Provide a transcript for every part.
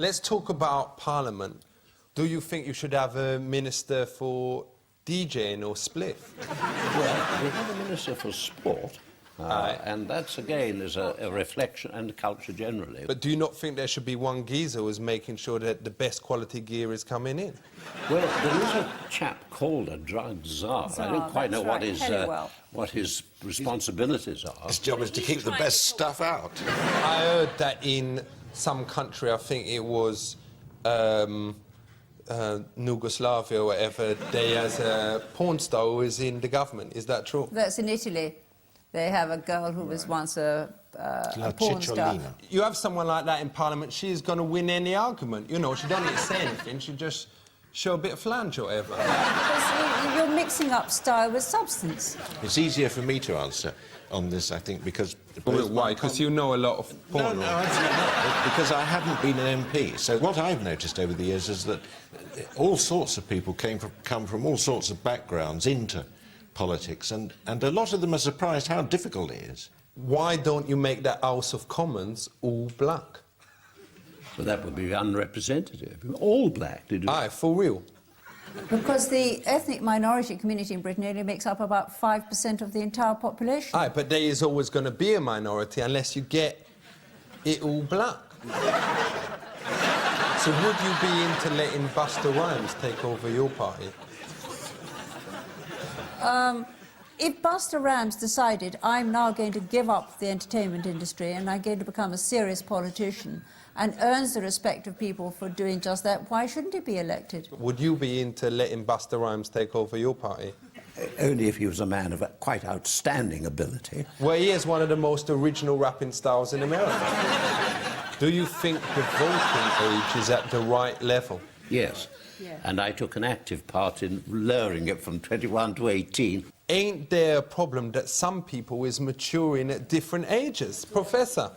let's talk about Parliament. Do you think you should have a minister for DJing or spliff? Well, we have a minister for sport, and that's, again, is a reflection and culture generally. But do you not think there should be one geezer who's making sure that the best quality gear is coming in? Well, there is a chap called a drug czar. I don't quite know what his responsibilities are. His job is to keep the best stuff out. I heard that in some country, I think it was Yugoslavia or whatever, they has a porn star who is in the government. Is that true? That's in Italy. They have a girl who was once a porn star. You have someone like that in Parliament, she's going to win any argument. You know, she don't need to say anything, she just show a bit of flange or whatever. Because you're mixing up style with substance. It's easier for me to answer on this, I think, because... Why? Because you know a lot of porn? No, absolutely not. Because I haven't been an MP. So what I've noticed over the years is that all sorts of people come from all sorts of backgrounds into politics, and a lot of them are surprised how difficult it is. Why don't you make that House of Commons all black? But that would be unrepresentative. All black, did you? Aye, for real. Because the ethnic minority community in Britain only makes up about 5% of the entire population. Aye, but there is always going to be a minority unless you get it all black. So would you be into letting Busta Rhymes take over your party? If Busta Rhymes decided, I'm now going to give up the entertainment industry and I'm going to become a serious politician and earns the respect of people for doing just that, why shouldn't he be elected? Would you be into letting Busta Rhymes take over your party? Only if he was a man of quite outstanding ability. Well, he is one of the most original rapping styles in America. Do you think the voting age is at the right level? Yes. Yeah. And I took an active part in lowering it from 21 to 18. Ain't there a problem that some people is maturing at different ages, Professor?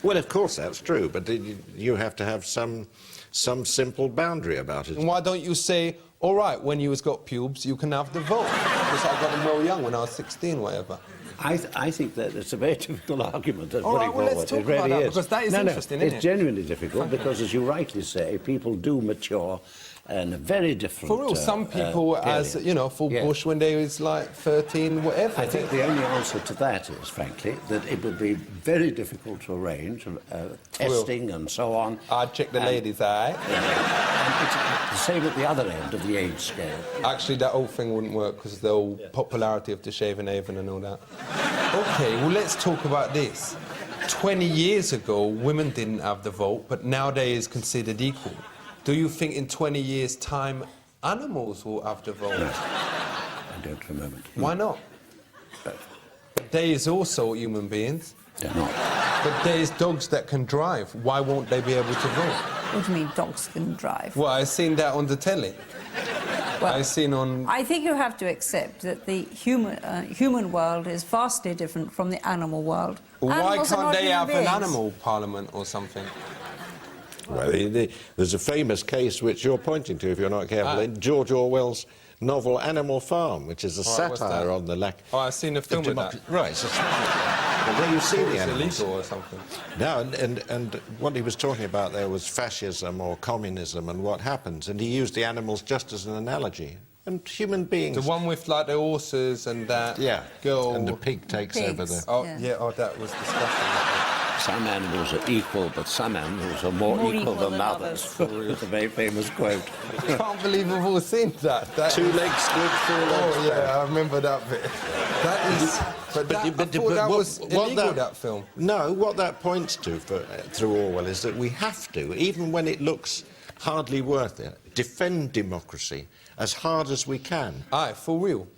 Well, of course that's true, but you have to have some simple boundary about it. And why don't you say, all right, when you got pubes, you can have the vote? Because I got them real young when I was 16, whatever. I think that it's a very difficult argument to all put right, well, let's talk about that, because that is interesting, isn't it? It's genuinely difficult, because, as you rightly say, people do mature in a very different... For real, some people, as, you know, for Bush when they was, like, 13, whatever. I think the only answer to that is, frankly, that it would be very difficult to arrange testing and so on. I'd check the ladies' eye. And it's the same at the other end of the age scale. Actually, that whole thing wouldn't work, because the whole popularity of the Shaven Haven and all that. OK, well, let's talk about this. 20 years ago, women didn't have the vote, but nowadays considered equal. Do you think in 20 years' time, animals will have the vote? No, I don't for a moment. Why not? They is also human beings. They're not. But there's dogs that can drive. Why won't they be able to vote? What do you mean, dogs can drive? Well, I've seen that on the telly. Well, I've seen on... I think you have to accept that the human world is vastly different from the animal world. Well, why can't they have beings. an animal parliament or something? Well, there's a famous case which you're pointing to, if you're not careful, in George Orwell's novel Animal Farm, which is a satire on the lack... Oh, I've seen a film with that. Right, so where you see the animals. It's illegal or something. No, and what he was talking about there was fascism or communism and what happens, and he used the animals just as an analogy. And human beings... The one with, like, the horses and that girl... and the pig takes over the... Oh, yeah, oh, that was disgusting. Some animals are equal, but some animals are more equal than others. It's a very famous quote. I can't believe we've all seen that. Two-legged squid, four-legged Oh, yeah, I remember that bit. That is... But I thought that was illegal, that film. No, what that points to through Orwell is that we have to, even when it looks hardly worth it, defend democracy as hard as we can. Aye, for real.